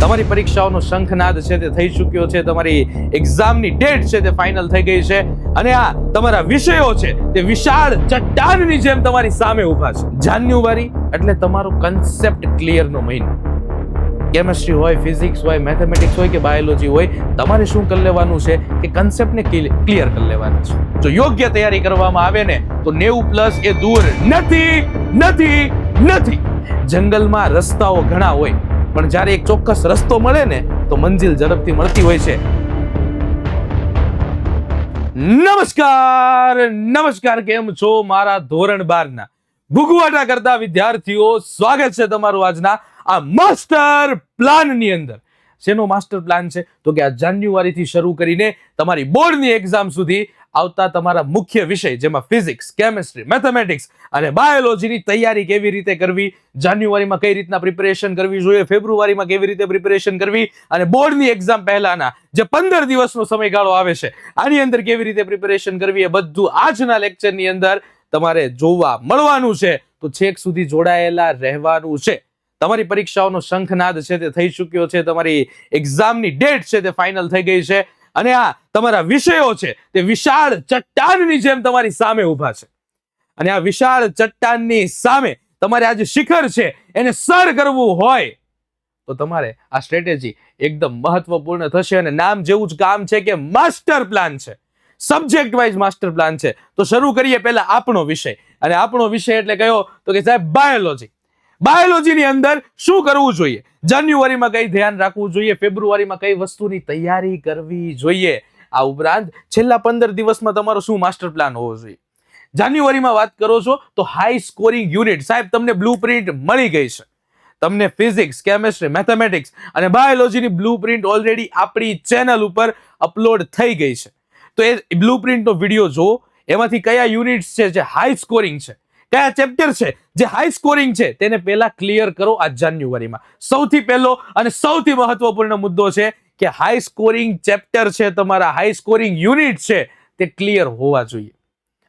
તમારી પરીક્ષાઓનો શંખનાદ છે તે થઈ ચૂક્યો છે, તમારી એક્ઝામની ડેટ છે તે ફાઇનલ થઈ ગઈ છે અને આ તમારા વિષયો છે તે વિશાળ ચટ્ટાનની જેમ તમારી સામે ઊભા છે. જાન્યુઆરી એટલે તમારો કન્સેપ્ટ ક્લિયરનો મહિનો. કેમેસ્ટ્રી હોય, ફિઝિક્સ હોય, મેથેમેટિક્સ હોય કે બાયોલોજી હોય, તમારે શું કરી લેવાનું છે કે કન્સેપ્ટને ક્લિયર કરી લેવાના છે. જો યોગ્ય તૈયારી કરવામાં આવે ને તો 90+ એ દૂર નથી. જંગલમાં રસ્તાઓ ઘણા હોય પણ જ્યારે એક ચોક્કસ રસ્તો મળે ને તો મંજિલ ઝડપથી મળતી હોય છે. નમસ્કાર, કેમ છો મારા ધોરણ 12 ના ભૂગવાટા કરતા વિદ્યાર્થીઓ? સ્વાગત છે તમારું આજના આ માસ્ટર પ્લાન ની અંદર. શેનો માસ્ટર પ્લાન છે? તો કે આ જાન્યુઆરી થી શરૂ કરીને તમારી બોર્ડની એક્ઝામ સુધી આવતા તમારા મુખ્ય વિષય જેમાં ફિઝિક્સ, કેમેસ્ટ્રી, મેથેમેટિક્સ અને બાયોલોજીની તૈયારી કેવી રીતે કરવી, જાન્યુઆરીમાં કઈ રીતના પ્રિપેરેશન કરવી જોઈએ, ફેબ્રુઆરીમાં કેવી રીતે પ્રિપેરેશન કરવી અને બોર્ડની એક્ઝામ પહેલાના જે 15 દિવસનો સમયગાળો આવે છે આની અંદર કેવી રીતે પ્રિપેરેશન કરવી, એ બધું આજના લેક્ચરની અંદર તમારે જોવા મળવાનું છે. તો છેક સુધી જોડાયેલા રહેવાનું છે. તમારી પરીક્ષાઓનો શંખનાદ છે તે થઈ ચૂક્યો છે, તમારી એક્ઝામની ડેટ છે તે ફાઇનલ થઈ ગઈ છે અને આ તમારા વિષયો છે તે વિશાળ ચટ્ટાનની જેમ તમારી સામે ઊભા છે. અને આ વિશાળ ચટ્ટાનની સામે તમારે આજે શિખર છે એને સર કરવું હોય તો તમારે આ સ્ટ્રેટેજી એકદમ મહત્વપૂર્ણ થશે. અને નામ જેવું જ કામ છે કે માસ્ટર પ્લાન છે, સબ્જેક્ટ વાઇઝ માસ્ટર પ્લાન છે. તો શરૂ કરીએ પહેલા આપણો વિષય. અને આપણો વિષય એટલે કયો? તો કે સાહેબ બાયોલોજી. બાયોલોજીની અંદર શું કરવું જોઈએ, જાન્યુઆરીમાં કઈ ધ્યાન રાખવું જોઈએ, ફેબ્રુઆરીમાં કઈ વસ્તુની તૈયારી કરવી જોઈએ, આ ઉપરાંત છેલ્લા 15 દિવસમાં તમારો શું માસ્ટર પ્લાન હોવો જોઈએ. જાન્યુઆરીમાં વાત કરો છો તો હાઈ સ્કોરિંગ યુનિટ, સાહેબ તમને બ્લુપ્રિન્ટ મળી ગઈ છે. તમને ફિઝિક્સ, કેમેસ્ટ્રી, મેથેમેટિક્સ અને બાયોલોજીની બ્લુપ્રિન્ટ ઓલરેડી આપણી ચેનલ ઉપર અપલોડ થઈ ગઈ છે. તો એ બ્લુપ્રિન્ટનો વિડીયો જો, એમાંથી કયા યુનિટ્સ છે જે હાઈ સ્કોરિંગ છે, કયા ચેપ્ટર છે જે હાઈ સ્કોરિંગ છે, તેને પહેલા ક્લિયર કરો. આ જાન્યુઆરીમાં સૌથી પહેલો અને સૌથી મહત્વપૂર્ણ મુદ્દો છે કે હાઈ સ્કોરિંગ ચેપ્ટર છે, તમારા હાઈ સ્કોરિંગ યુનિટ છે તે ક્લિયર હોવા જોઈએ.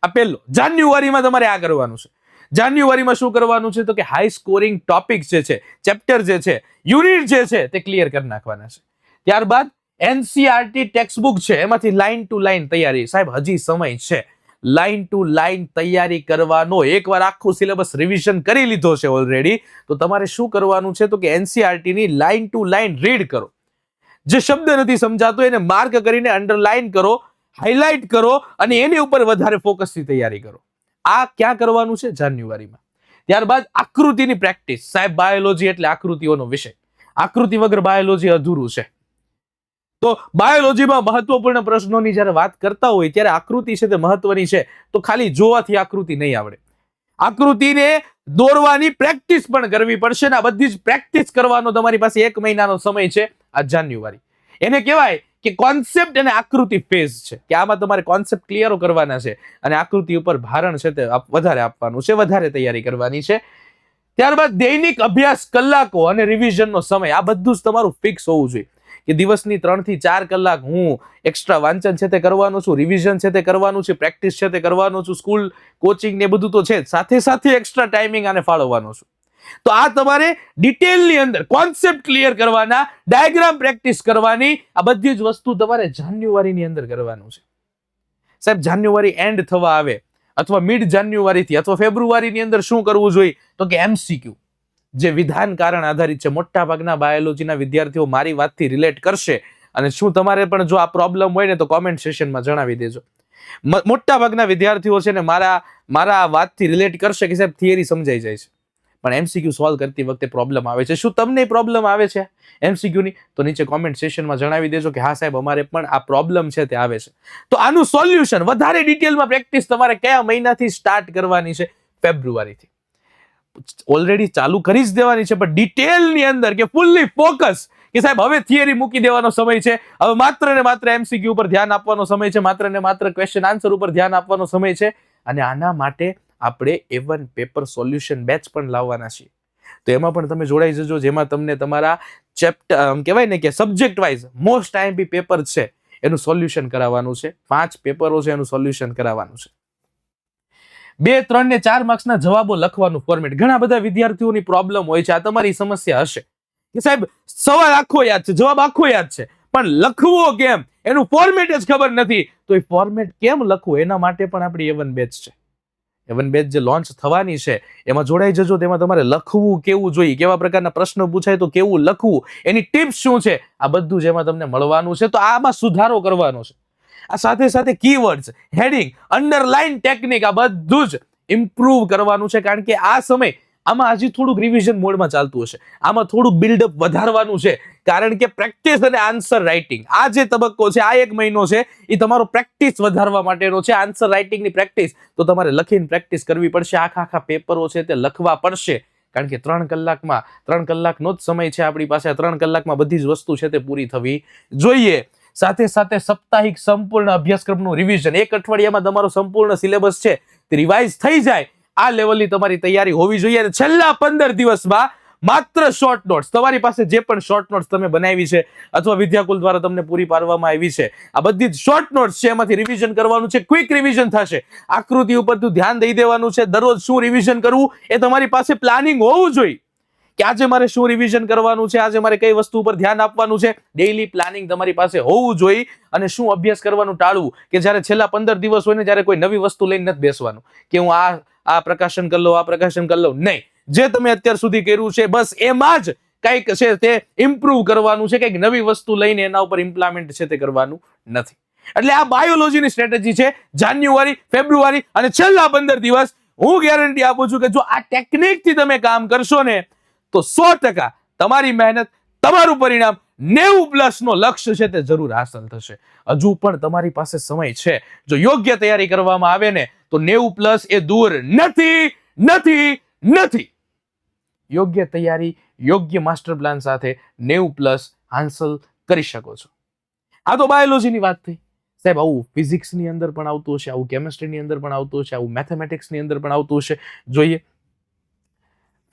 આ પહેલો જાન્યુઆરીમાં તમારે આ કરવાનું છે. જાન્યુઆરીમાં શું કરવાનું છે? તો કે હાઈ સ્કોરિંગ ટોપિક જે છે, ચેપ્ટર જે છે, યુનિટ જે છે તે ક્લિયર કરી નાખવાના છે. ત્યારબાદ એનસીઆરટી ટેક્સ્ટબુક છે એમાંથી લાઈન ટુ લાઈન તૈયારી. સાહેબ હજી સમય છે લાઈન ટુ લાઈન તૈયારી કરવાનો. એકવાર આખું સિલેબસ રિવિઝન કરી લીધો છે ઓલરેડી, તો તમારે શું કરવાનું છે? તો કે એનસીઆરટી ની લાઈન ટુ લાઈન રીડ કરો. જે શબ્દ નથી સમજાતો એને માર્ક કરીને અંડરલાઈન કરો, હાઇલાઇટ કરો અને એની ઉપર વધારે ફોકસથી તૈયારી કરો. આ ક્યાં કરવાનું છે? જાન્યુઆરીમાં. ત્યારબાદ આકૃતિની પ્રેક્ટિસ. સાહેબ બાયોલોજી એટલે આકૃતિઓનો વિષય. આકૃતિ વગર બાયોલોજી અધૂરું છે. તો બાયોલોજીમાં મહત્વપૂર્ણ પ્રશ્નોની જ્યારે વાત કરતા હોય ત્યારે આકૃતિ છે તે મહત્વની છે. તો ખાલી જોવાથી આકૃતિ નહીં આવડે, આકૃતિને દોરવાની પ્રેક્ટિસ પણ કરવી પડશે. ને આ બધી જ પ્રેક્ટિસ કરવાનો તમારી પાસે 1 મહિનાનો સમય છે. આ જાન્યુઆરી એને કહેવાય કે કોન્સેપ્ટ અને આકૃતિ ફેઝ છે, કે આમાં તમારે કોન્સેપ્ટ ક્લિયર કરવાના છે અને આકૃતિ ઉપર ભારણ છે તે વધારે આપવાનું છે, વધારે તૈયારી કરવાની છે. ત્યારબાદ દૈનિક અભ્યાસ કલાકો અને રિવિઝનનો સમય, આ બધું જ તમારું ફિક્સ હોવું જોઈએ કે દિવસની 3 થી 4 કલાક હું એક્સ્ટ્રા વાંચન છે તે કરવાનું છું, રિવિઝન છે તે કરવાનું છે, પ્રેક્ટિસ છે તે કરવાનું છું, સ્કૂલ કોચિંગ ને બધું તો છે, સાથે સાથે એક્સ્ટ્રા ટાઈમિંગ આને ફાળવવાનો છું. તો આ તમારે ડિટેલની અંદર કોન્સેપ્ટ ક્લિયર કરવાના, ડાયાગ્રામ પ્રેક્ટિસ કરવાની, આ બધી જ વસ્તુ તમારે જાન્યુઆરીની અંદર કરવાનું છે. સાહેબ જાન્યુઆરી એન્ડ થવા આવે અથવા મિડ જાન્યુઆરીથી અથવા ફેબ્રુઆરીની અંદર શું કરવું જોઈએ? તો કે એમસીક્યુ જે વિધાન કારણ આધારિત છે. મોટા ભાગના બાયોલોજીના વિદ્યાર્થીઓ મારી વાતથી રિલેટ કરશે. અને શું તમારે પણ જો આ પ્રોબ્લેમ હોય ને તો કોમેન્ટ સેશનમાં જણાવી દેજો. મોટા ભાગના વિદ્યાર્થીઓ છે ને મારા વાતથી રિલેટ કરશે કે સાહેબ થિયરી સમજાઈ જાય છે પણ એમસીક્યુ સોલ્વ કરતી વખતે પ્રોબ્લેમ આવે છે. શું તમને પ્રોબ્લેમ આવે છે એમસીક્યુની? તો નીચે કોમેન્ટ સેશનમાં જણાવી દેજો કે હા સાહેબ અમારે પણ આ પ્રોબ્લેમ છે તે આવે છે. તો આનું સોલ્યુશન વધારે ડિટેલમાં પ્રેક્ટિસ તમારે કયા મહિનાથી સ્ટાર્ટ કરવાની છે? ફેબ્રુઆરીથી. ઓલરેડી ચાલુ કરી જ દેવાની છે પણ ડિટેલની અંદર કે ફૂલ્લી ફોકસ કે સાહેબ હવે થિયરી મૂકી દેવાનો સમય છે, હવે માત્ર ને માત્ર એમસીક્યુ ઉપર ધ્યાન આપવાનો સમય છે, માત્ર ને માત્ર ક્વેશ્ચન આન્સર ઉપર ધ્યાન આપવાનો સમય છે. અને આના માટે આપણે A1 પેપર સોલ્યુશન બેચ પણ લાવવાના છીએ. તો એમાં પણ તમે જોડાઈ જજો, જેમાં તમને તમારા ચેપ્ટર કહેવાય ને કે subject wise most IMP paper છે એનું સોલ્યુશન કરાવવાનું છે. 5 પેપરો છે એનું સોલ્યુશન કરાવવાનું છે. 2, 3 ને 4 માર્ક્સના જવાબો લખવાનું ફોર્મેટ. ઘણા બધા વિદ્યાર્થીઓની પ્રોબ્લેમ હોય છે, આ તમારી સમસ્યા હશે કે સાહેબ સવાલ આખો યાદ છે, જવાબ આખો યાદ છે, પણ લખવો કેમ એનું ફોર્મેટ જ ખબર નથી. તો એ ફોર્મેટ કેમ લખવું એના માટે પણ આપણી A1 બેચ છે. A1 બેચ જે લોન્ચ થવાની છે એમાં જોડાઈ જજો. તેમાં તમારે લખવું કેવું જોઈએ, કેવા પ્રકારના પ્રશ્નો પૂછાય તો કેવું લખવું, એની ટિપ્સ શું છે, આ બધું જ એમાં તમને મળવાનું છે. તો આમાં સુધારો કરવાનો છે. આ સાથે સાથે કીવર્ડ્સ, હેડિંગ, અંડરલાઇન ટેકનિક, આ બધું જ ઇમ્પ્રૂવ કરવાનું છે. કારણ કે આ સમય આમાં હજી થોડુંક રિવિઝન મોડમાં ચાલતું હશે, આમાં થોડુંક બિલ્ડઅપ વધારવાનું છે. કારણ કે પ્રેક્ટિસ અને આન્સર રાઇટિંગ, આ જે તબક્કો છે, આ 1 મહિનો છે, એ તમારો પ્રેક્ટિસ વધારવા માટેનો છે. આન્સર રાઇટિંગની પ્રેક્ટિસ તો તમારે લખીને પ્રેક્ટિસ કરવી પડશે. આખા પેપરો છે તે લખવા પડશે. કારણ કે 3 કલાકનો જ સમય છે આપણી પાસે. 3 કલાકમાં બધી જ વસ્તુ છે તે પૂરી થવી જોઈએ. સાથે સાથે સાપ્તાહિક સંપૂર્ણ અભ્યાસક્રમનું રિવિઝન, 1 અઠવાડિયામાં તમારો સંપૂર્ણ સિલેબસ છે તે રિવાઇઝ થઈ જાય. આ લેવલની તમારી તૈયારી હોવી જોઈએ. અને છેલ્લા 15 દિવસમાં માત્ર શોર્ટ નોટ્સ, તમારી પાસે જે પણ શોર્ટ નોટ્સ તમે બનાવી છે અથવા વિદ્યાકુલ દ્વારા તમને પૂરી પાડવામાં આવી છે, આ બધી જ શોર્ટ નોટ્સ છે, એમાંથી રિવિઝન કરવાનું છે. ક્વિક રિવિઝન થશે. આકૃતિ ઉપર ધ્યાન દઈ દેવાનું છે. દરરોજ શું રિવિઝન કરવું એ તમારી પાસે પ્લાનિંગ હોવું જોઈએ કે આજે મારે શું રિવિઝન કરવાનું છે, આજે મારે કઈ વસ્તુ ઉપર ધ્યાન આપવાનું છે. ડેઈલી પ્લાનિંગ તમારી પાસે હોવું જોઈએ. અને શું અભ્યાસ કરવાનું ટાળવું કે જ્યારે છેલ્લા 15 દિવસ હોય ને ત્યારે કોઈ નવી વસ્તુ લઈને નથી બેસવાનું કે હું આ પ્રકાશન કરી લઉં, આ પ્રકાશન કરી લઉં. નહીં, જે તમે અત્યાર સુધી કર્યું છે બસ એમાં જ કંઈક છે તે ઇમ્પ્રૂવ કરવાનું છે. કંઈક નવી વસ્તુ લઈને એના ઉપર ઇમ્પ્લિમેન્ટ છે તે કરવાનું નથી. એટલે આ બાયોલોજીની સ્ટ્રેટેજી છે. જાન્યુઆરી, ફેબ્રુઆરી અને છેલ્લા 15 દિવસ હું ગેરંટી આપું છું કે જો આ ટેકનિકથી તમે કામ કરશો ને તો 100% તમારી મહેનત, તમારું પરિણામ 90+ નો લક્ષ્ય છે તે જરૂર હાંસલ થશે. હજુ પણ તમારી પાસે સમય છે. જો યોગ્ય તૈયારી કરવામાં આવે ને તો 90+ એ દૂર નથી. યોગ્ય તૈયારી, યોગ્ય માસ્ટર પ્લાન સાથે 90+ હાંસલ કરી શકો છો. આ તો બાયોલોજીની વાત થઈ. સાહેબ આવું ફિઝિક્સની અંદર પણ આવતું હશે, આવું કેમિસ્ટ્રીની અંદર પણ આવતું હશે, આવું મેથેમેટિક્સની અંદર પણ આવતું હશે. જોઈએ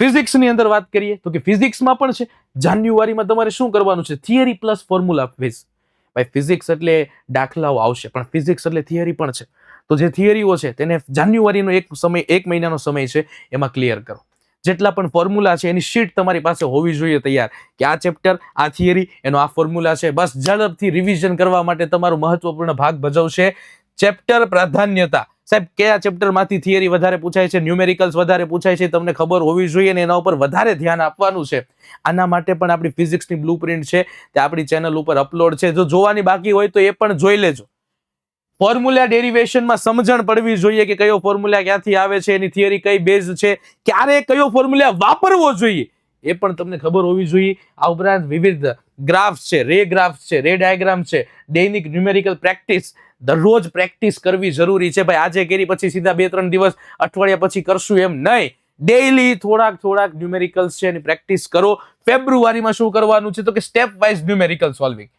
ફિઝિક્સની અંદર વાત કરીએ તો કે ફિઝિક્સમાં પણ છે. જાન્યુઆરીમાં તમારે શું કરવાનું છે? Theory plus formula quiz. ભાઈ ફિઝિક્સ એટલે દાખલાઓ આવશે, પણ ફિઝિક્સ એટલે થિયરી પણ છે. તો જે થિયરીઓ છે તેને જાન્યુઆરીનો 1 મહિનાનો સમય છે એમાં ક્લિયર કરો. જેટલા પણ ફોર્મ્યુલા છે એની શીટ તમારી પાસે હોવી જોઈએ તૈયાર કે આ ચેપ્ટર, આ થિયરી, એનો આ ફોર્મ્યુલા છે. બસ ઝડપથી રિવિઝન કરવા માટે તમારો મહત્વપૂર્ણ ભાગ ભજવશે ચેપ્ટર પ્રાધાન્યતા. સાહેબ કયા ચેપ્ટરમાંથી થિયરી વધારે પૂછાય છે, ન્યુમેરિકલ્સ વધારે પૂછાય છે, તમને ખબર હોવી જોઈએ અને એના ઉપર વધારે ધ્યાન આપવાનું છે. આના માટે પણ આપણી ફિઝિક્સની બ્લુપ્રિન્ટ છે તે આપણી ચેનલ ઉપર અપલોડ છે. જો જોવાની બાકી હોય તો એ પણ જોઈ લેજો. ફોર્મ્યુલા ડેરિવેશનમાં સમજણ પડવી જોઈએ કે કયો ફોર્મ્યુલા ક્યાંથી આવે છે, એની થિયરી કઈ બેઝ છે, ક્યારે કયો ફોર્મ્યુલા વાપરવો જોઈએ એ પણ તમને ખબર હોવી જોઈએ. આ ઉપરાંત વિવિધ ગ્રાફ્સ છે, રે ગ્રાફ્સ છે, રે ડાયાગ્રામ છે, દૈનિક ન્યુમેરિકલ પ્રેક્ટિસ, દરરોજ પ્રેક્ટિસ કરવી જરૂરી છે. ભાઈ આજે કરી પછી સીધા 2-3 દિવસ, અઠવાડિયા પછી કરશું એમ નહીં. ડેઈલી થોડાક ન્યુમેરિકલ્સ છે એની પ્રેક્ટિસ કરો. ફેબ્રુઆરીમાં શું કરવાનું છે તો કે સ્ટેપ વાઇઝ ન્યુમેરિકલ સોલ્વિંગ.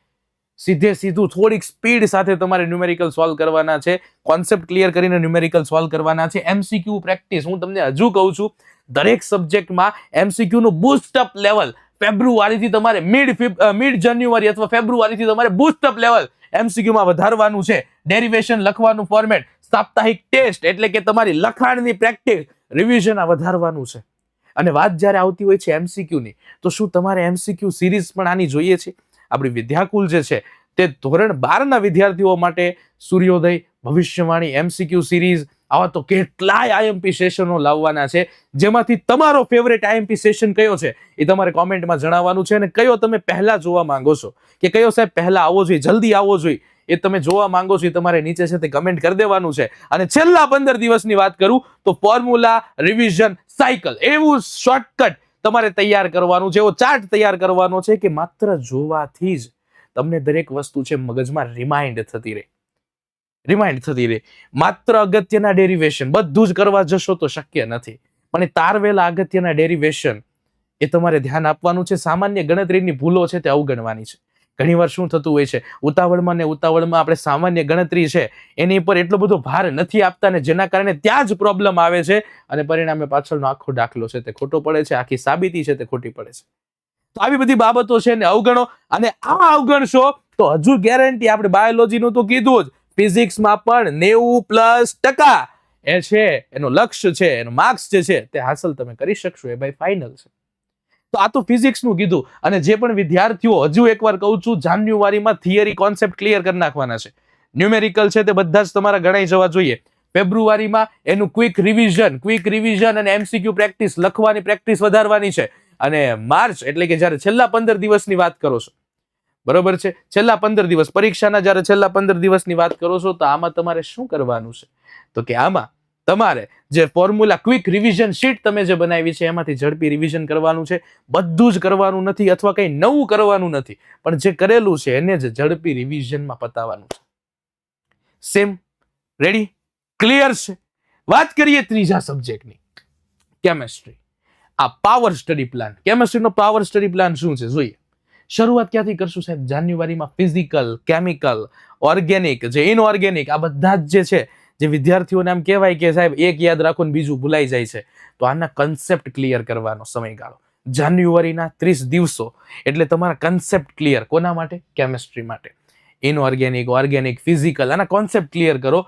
સીધું થોડીક સ્પીડ સાથે તમારે ન્યુમેરિકલ સોલ્વ કરવાના છે. કોન્સેપ્ટ ક્લિયર કરીને ન્યુમેરિકલ સોલ્વ કરવાના છે. MCQ પ્રેક્ટિસ હું તમને હજુ કહું છું, દરેક સબ્જેક્ટમાં MCQ નું બૂસ્ટ અપ લેવલ ફેબ્રુઆરીથી તમારે મિડ જાન્યુઆરી અથવા ફેબ્રુઆરીથી તમારે બૂસ્ટ અપ લેવલ MCQ માં વધારવાનું છે. ડેરિવેશન લખવાનું ફોર્મેટ, સાપ્તાહિક ટેસ્ટ એટલે કે તમારી લખાણની પ્રેક્ટિસ, રિવિઝન આ વધારવાનું છે. અને વાત જ્યારે આવતી હોય છે MCQ ની, તો શું તમારે MCQ સિરીઝ પણ આની જોઈએ છે? આપણી વિદ્યાકુલ જે છે તે ધોરણ 12 ના વિદ્યાર્થીઓ માટે સૂર્યોદય, ભવિષ્યવાણી, MCQ સિરીઝ, આવા તો કેટલાય IMP સેશનો લાવવાના છે. જેમાંથી તમારો ફેવરેટ IMP સેશન કયો છે એ તમારે કોમેન્ટમાં જણાવવાનું છે. અને કયો તમે પહેલા જોવા માંગો છો કે કયો સાહેબ પહેલા આવવો જોઈએ, જલ્દી આવવો જોઈએ, એ તમે જોવા માંગો છો એ તમારે નીચે છે તે કમેન્ટ કરી દેવાનું છે. અને છેલ્લા 15 દિવસની વાત કરું તો ફોર્મ્યુલા રિવિઝન સાયકલ, એવું શોર્ટકટ તમારે તૈયાર કરવાનું છે, એવો ચાર્ટ તૈયાર કરવાનો છે કે માત્ર જોવાથી જ તમને દરેક વસ્તુ છે મગજમાં રિમાઇન્ડ થતી રહે. માત્ર અગત્યના ડેરિવેશન બધું જ કરવા જશો તો શક્ય નથી, પણ એ તારવેલા અગત્યના ડેરિવેશન એ તમારે ધ્યાન આપવાનું છે. સામાન્ય ગણતરીની ભૂલો છે તે અવગણવાની છે. ઘણીવાર શું થતું હોય છે, ઉતાવળમાં આપણે સામાન્ય ગણતરી છે એની પર એટલો બધો ભાર નથી આપતા ને જેના કારણે ત્યાં જ પ્રોબ્લેમ આવે છે અને પરિણામે પાછળનો આખો દાખલો છે તે ખોટો પડે છે, આખી સાબિતી છે તે ખોટી પડે છે. તો આવી બધી બાબતો છે ને અવગણો. અને આ અવગણશો તો હજુ ગેરંટી, આપણે બાયોલોજીનું તો કીધું જ, ફિઝિક્સમાં પણ 90+ એ છે એનો લક્ષ્ય છે, એનો માર્ક્સ જે છે તે હાંસલ તમે કરી શકશો, એ ભાઈ ફાઇનલ છે. તો આ તો ફિઝિક્સનું કીધું. અને જે પણ વિદ્યાર્થીઓ, હજુ એકવાર કહું છું, જાન્યુઆરીમાં થિયરી કોન્સેપ્ટ ક્લિયર કરી નાખવાના છે. ન્યુમેરિકલ છે તે બધા જ તમારા ગણાઈ જવા જોઈએ. ફેબ્રુઆરીમાં એનું ક્વિક રિવિઝન અને MCQ પ્રેક્ટિસ, લખવાની પ્રેક્ટિસ વધારવાની છે. અને માર્ચ એટલે કે જ્યારે છેલ્લા 15 દિવસની વાત કરો છો, બરોબર છે, છેલ્લા 15 દિવસ પરીક્ષાના જ્યારે છેલ્લા 15 દિવસની વાત કરો છો, તો આમાં તમારે શું કરવાનું છે? તો કે આમાં તમારે જે ફોર્મ્યુલા ક્વિક રિવિઝન શીટ તમે જે બનાવી છે એમાંથી ઝડપી રિવિઝન કરવાનું છે. બધું જ કરવાનું નથી અથવા કંઈ નવું કરવાનું નથી, પણ જે કરેલું છે એને જ ઝડપી રિવિઝનમાં પતાવવાનું છે. સેમ? રેડી? ક્લિયર છે? વાત કરીએ ત્રીજા સબ્જેક્ટની, કેમેસ્ટ્રી. આ પાવર સ્ટડી પ્લાન, કેમેસ્ટ્રીનો પાવર સ્ટડી પ્લાન શું છે જોઈએ. શરૂઆત ક્યાંથી કરશું સાહેબ? જાન્યુઆરીમાં ફિઝિકલ, કેમિકલ, ઓર્ગેનિક, જે ઇનઓર્ગેનિક, આ બધા જ જે છે, જે વિદ્યાર્થીઓને આમ કહેવાય કે સાહેબ એક યાદ રાખો ને બીજું ભૂલાઈ જાય છે, તો આના કન્સેપ્ટ ક્લિયર કરવાનો સમયગાળો જાન્યુઆરીના 30 દિવસો. એટલે તમારા કન્સેપ્ટ ક્લિયર કોના માટે? કેમેસ્ટ્રી માટે. ઇનઓર્ગેનિક, ઓર્ગેનિક, ફિઝિકલ, આના કોન્સેપ્ટ ક્લિયર કરો.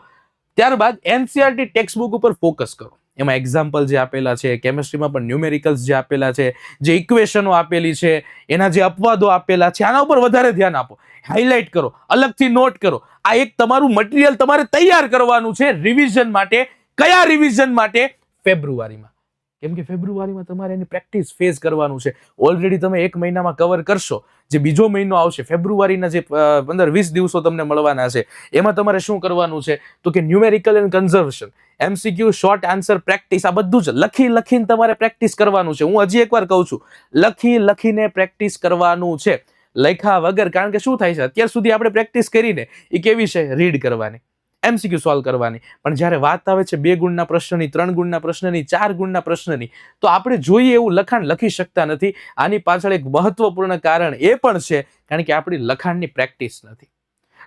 ત્યારબાદ NCERT ટેક્સ્ટ બુક ઉપર ફોકસ કરો. એમાં એક્ઝામ્પલ જે આપેલા છે, કેમેસ્ટ્રીમાં પણ ન્યુમેરિકલ્સ જે આપેલા છે, જે ઇક્વેશનો આપેલી છે, એના જે અપવાદો આપેલા છે, આના ઉપર વધારે ધ્યાન આપો. હાઇલાઇટ કરો, અલગથી નોટ કરો. આ એક તમારું મટીરિયલ તમારે તૈયાર કરવાનું છે રિવિઝન માટે. કયા રિવિઝન માટે? ફેબ્રુઆરીમાં. કેમ કે ફેબ્રુઆરીમાં તમારે એની પ્રેક્ટિસ ફેઝ કરવાનું છે. ઓલરેડી તમે 1 મહિનામાં કવર કરશો. જે બીજો મહિનો આવશે, ફેબ્રુઆરીના જે 15-20 દિવસો તમને મળવાના છે, એમાં તમારે શું કરવાનું છે? તો કે numerical and conservation, MCQ, short answer practice, આ બધું જ લખીને તમારે પ્રેક્ટિસ કરવાનું છે. હું હજી એકવાર કહું છું, લખીને પ્રેક્ટિસ કરવાનું છે, લખ્યા વગર. કારણ કે શું થાય છે, અત્યાર સુધી આપણે પ્રેક્ટિસ કરીને એ કેવી છે? રીડ કરવાની, MCQ સોલ્વ કરવાની. પણ જ્યારે વાત આવે છે 2 ગુણના પ્રશ્નની, 3 ગુણના પ્રશ્નની, 4 ગુણના પ્રશ્નની, તો આપણે જોઈએ એવું લખાણ લખી શકતા નથી. આની પાછળ એક મહત્વપૂર્ણ કારણ એ પણ છે, કારણ કે આપણી લખાણની પ્રેક્ટિસ નથી.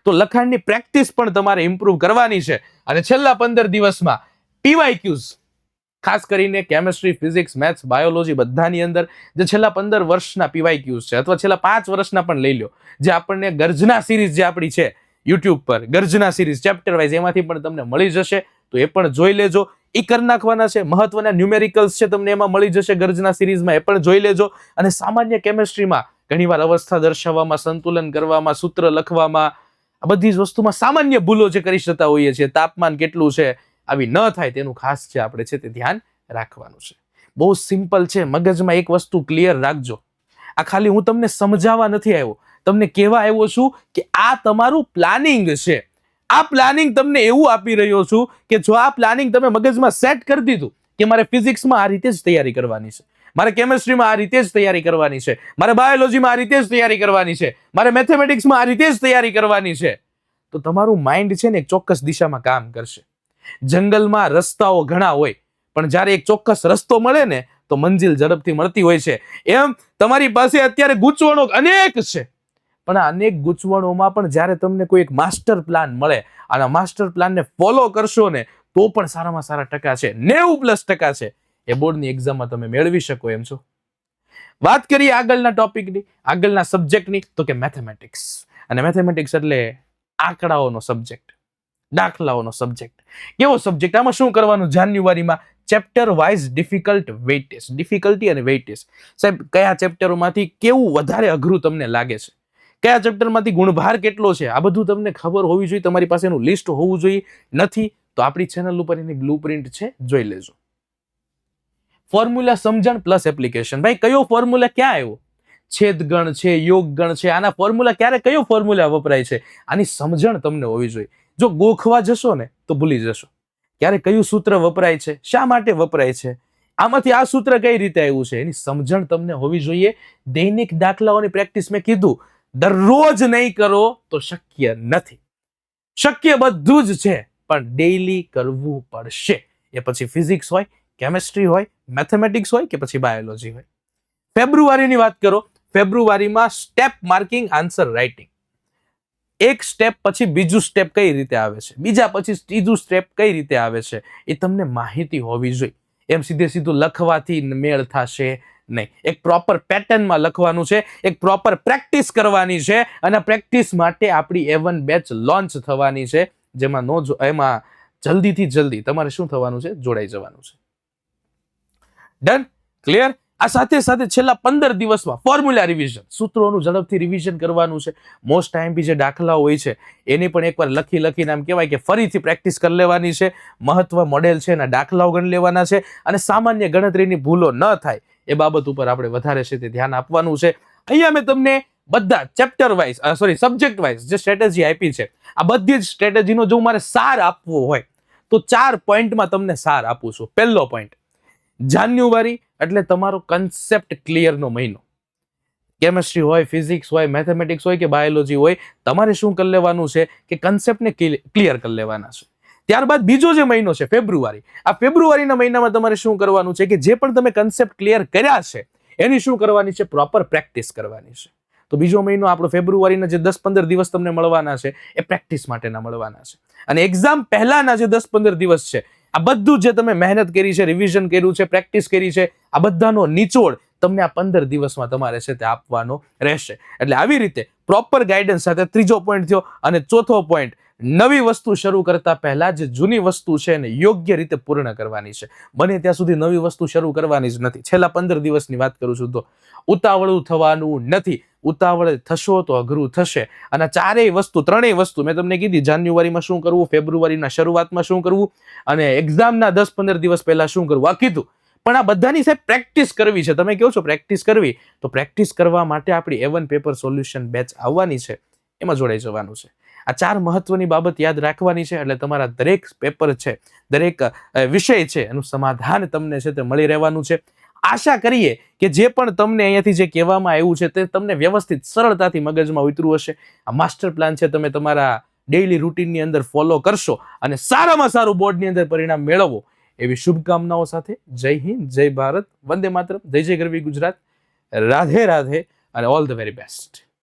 તો લખાણની પ્રેક્ટિસ પણ તમારે ઇમ્પ્રૂવ કરવાની છે. અને છેલ્લા 15 દિવસમાં PYQs, ખાસ કરીને કેમેસ્ટ્રી, ફિઝિક્સ, મેથ્સ, બાયોલોજી બધાની અંદર જે છેલ્લા 15 વર્ષના PYQs છે, અથવા છેલ્લા 5 વર્ષના પણ લઈ લો, જે આપણને ગર્જના સિરીઝ જે આપણી છે યુટ્યુબ પર, ગર્જના સિરીઝ ચેપ્ટર વાઇઝ, એમાંથી પણ તમને મળી જશે. તો એ પણ જોઈ લેજો. એ કરી નાખવાના છે. મહત્વના ન્યુમેરિકલ્સ છે તમને એમાં મળી જશે ગર્જના સિરીઝમાં, એ પણ જોઈ લેજો. અને સામાન્ય કેમેસ્ટ્રીમાં ઘણીવાર અવસ્થા દર્શાવવામાં, સંતુલન કરવામાં, સૂત્ર લખવામાં, આ બધી જ વસ્તુમાં સામાન્ય ભૂલો જે કરી શકતા હોઈએ છીએ, તાપમાન કેટલું છે, આવી ન થાય તેનું ખાસ છે આપણે છે તે ધ્યાન રાખવાનું છે. બહુ સિમ્પલ છે. મગજમાં એક વસ્તુ ક્લિયર રાખજો. આ ખાલી હું તમને સમજાવવા નથી આવ્યો, તમને કહેવા આવ્યો છું કે આ તમારું પ્લાનિંગ છે. આ પ્લાનિંગ તમને એવું આપી રહ્યો છું કે જો આ પ્લાનિંગ તમે મગજમાં સેટ કરી દીધું કે મારે ફિઝિક્સમાં આ રીતે જ તૈયારી કરવાની છે, મારે કેમેસ્ટ્રીમાં આ રીતે જ તૈયારી કરવાની છે, મારે બાયોલોજીમાં આ રીતે જ તૈયારી કરવાની છે, મારે મેથેમેટિક્સમાં આ રીતે જ તૈયારી કરવાની છે, તો તમારું માઇન્ડ છે ને એક ચોક્કસ દિશામાં કામ કરશે. જંગલમાં રસ્તાઓ ઘણા હોય, પણ જ્યારે એક ચોક્કસ રસ્તો મળે ને તો મંજિલ ઝડપથી મળતી હોય છે. એમ તમારી પાસે અત્યારે ગૂંચવણો અનેક છે, પણ આ અનેક ગૂંચવણોમાં પણ જ્યારે તમને કોઈ એક માસ્ટર પ્લાન મળે, અને માસ્ટર પ્લાનને ફોલો કરશો ને, તો પણ સારામાં સારા ટકા છે, 90+ છે, એ બોર્ડની એક્ઝામમાં તમે મેળવી શકો એમ છો. વાત કરીએ આગળના ટોપિકની, આગળના સબ્જેક્ટની, તો કે મેથેમેટિક્સ. અને મેથેમેટિક્સ એટલે આંકડાઓનો સબ્જેક્ટ, દાખલાઓનો સબ્જેક્ટ. કેવો સબ્જેક્ટ? આમાં શું કરવાનું? જાન્યુઆરીમાં ચેપ્ટર વાઇઝ ડિફિકલ્ટી અને વેઇટેજ. સાહેબ કયા ચેપ્ટરોમાંથી કેવું વધારે અઘરું તમને લાગે છે, કયા ચેપ્ટરમાંથી ગુણભાર કેટલો છે, આ બધું તમને ખબર હોવી જોઈએ. તમારી પાસે એનું લિસ્ટ હોવું જોઈએ. નથી તો આપણી ચેનલ ઉપર એની બ્લુપ્રિન્ટ છે, જોઈ લેજો. ફોર્મ્યુલા સમજણ પ્લસ એપ્લિકેશન. ભાઈ કયો ફોર્મ્યુલા ક્યાં આવ્યો? છેદગણ છે, યોગગણ છે, આના ફોર્મ્યુલા ક્યારે કયો ફોર્મ્યુલા વપરાય છે, આની સમજણ તમને હોવી જોઈએ. જો ગોખવા જશો ને તો ભૂલી જશો. ક્યારે કયું સૂત્ર વપરાય છે, શા માટે વપરાય છે, આમાંથી આ સૂત્ર કઈ રીતે આવ્યું છે, એની સમજણ તમને હોવી જોઈએ. દૈનિક દાખલાઓની પ્રેક્ટિસ મેં કીધું દરરોજ નહીં કરો તો શક્ય નથી. શક્ય બધું જ છે, પણ ડેઈલી કરવું પડશે. એ પછી ફિઝિક્સ હોય, કેમેસ્ટ્રી હોય, મેથેમેટિક્સ હોય કે પછી બાયોલોજી હોય. ફેબ્રુઆરીની વાત કરો. ફેબ્રુઆરીમાં સ્ટેપ માર્કિંગ, આન્સર રાઇટિંગ. એક સ્ટેપ પછી બીજું સ્ટેપ કઈ રીતે આવે છે, બીજા પછી ત્રીજું સ્ટેપ કઈ રીતે આવે છે, એ તમને માહિતી હોવી જોઈએ. એમ સીધું લખવાથી મેળ થશે નહીં. એક પ્રોપર પેટર્નમાં લખવાનું છે, એક પ્રોપર પ્રેક્ટિસ કરવાની છે, અને પ્રેક્ટિસ માટે આપણી A1 બેચ લોન્ચ થવાની છે, જેમાં એમાં જલ્દીથી જલ્દી તમારે શું થવાનું છે? જોડાઈ જવાનું છે. ડન? ક્લિયર? આ સાથે સાથે છેલ્લા 15 દિવસમાં ફોર્મ્યુલા રિવિઝન, સૂત્રોનું ઝડપથી રિવિઝન કરવાનું છે. મોસ્ટ આઈએમપી જે દાખલાઓ હોય છે એની પણ એકવાર લખીને આમ કહેવાય કે ફરીથી પ્રેક્ટિસ કરી લેવાની છે. મહત્વ મોડેલ છે એના દાખલાઓ ગણી લેવાના છે અને સામાન્ય ગણતરીની ભૂલો ન થાય એ બાબત ઉપર આપણે વધારે છે તે ધ્યાન આપવાનું છે. અહીંયા મેં તમને બધા ચેપ્ટર વાઇઝ સબ્જેક્ટ વાઇઝ જે સ્ટ્રેટેજી આપી છે, આ બધી જ સ્ટ્રેટેજીનો જો મારે સાર આપવો હોય તો 4 પોઈન્ટમાં તમને સાર આપું છું. પહેલો પોઈન્ટ, જાન્યુઆરી એટલે તમારો કન્સેપ્ટ ક્લિયરનો મહિનો. કેમિસ્ટ્રી હોય, ફિઝિક્સ હોય, મેથેમેટિક્સ હોય કે બાયોલોજી હોય, તમારે શું કરી લેવાનું છે કે કન્સેપ્ટને ક્લિયર કરી લેવાના છે. ત્યારબાદ બીજો જે મહિનો છે ફેબ્રુઆરી, આ ફેબ્રુઆરીના મહિનામાં તમારે શું કરવાનું છે કે જે પણ તમે કન્સેપ્ટ ક્લિયર કર્યા છે એની શું કરવાની છે, પ્રોપર પ્રેક્ટિસ કરવાની છે. તો બીજો મહિનો આપણો ફેબ્રુઆરીના જે 10-15 દિવસ તમને મળવાના છે એ પ્રેક્ટિસ માટેના મળવાના છે. અને એક્ઝામ પહેલાના જે 10-15 દિવસ છે આ બધું જે તમે મહેનત કરી છે, રિવિઝન કર્યું છે, પ્રેક્ટિસ કરી છે, આ બધાનો નિચોડ તમને આ 15 દિવસમાં તમારે છે તે આપવાનો રહેશે. એટલે આવી રીતે પ્રોપર ગાઈડન્સ સાથે ત્રીજો પોઈન્ટ થયો. અને ચોથો પોઈન્ટ, નવી વસ્તુ શરૂ કરતા પહેલા જે જૂની વસ્તુ છે એને યોગ્ય રીતે પૂર્ણ કરવાની છે. બને ત્યાં સુધી નવી વસ્તુ શરૂ કરવાની જ નથી. છેલ્લા 15 દિવસની વાત કરું છું તો ઉતાવળું થવાનું નથી. ઉતાવળ થશો તો અઘરું થશે. અને ત્રણેય વસ્તુ મેં તમને કીધી, જાન્યુઆરીમાં શું કરવું, ફેબ્રુઆરીના શરૂઆતમાં શું કરવું અને એક્ઝામના 10-15 દિવસ પહેલા શું કરવું, આ કીધું. પણ આ બધાની સાહેબ પ્રેક્ટિસ કરવી છે. તમે કહો છો પ્રેક્ટિસ કરવી, તો પ્રેક્ટિસ કરવા માટે આપણી A1 પેપર સોલ્યુશન બેચ આવવાની છે, એમાં જોડાઈ જવાનું છે. આ 4 મહત્વની બાબત યાદ રાખવાની છે. એટલે તમારા દરેક પેપર છે, દરેક વિષય છે એનું સમાધાન તમને છે તે મળી રહેવાનું છે. આશા કરીએ કે જે પણ તમને અહીંયાથી જે કહેવામાં આવ્યું છે તે તમને વ્યવસ્થિત સરળતાથી મગજમાં ઉતર્યું હશે. આ માસ્ટર પ્લાન છે તમે તમારા ડેઇલી રૂટીનની અંદર ફોલો કરશો અને સારામાં સારું બોર્ડની અંદર પરિણામ મેળવો એવી શુભકામનાઓ સાથે જય હિન્દ, જય ભારત, વંદે માતરમ, જય જય ગરવી ગુજરાત, રાધે રાધે અને ઓલ ધ વેરી બેસ્ટ.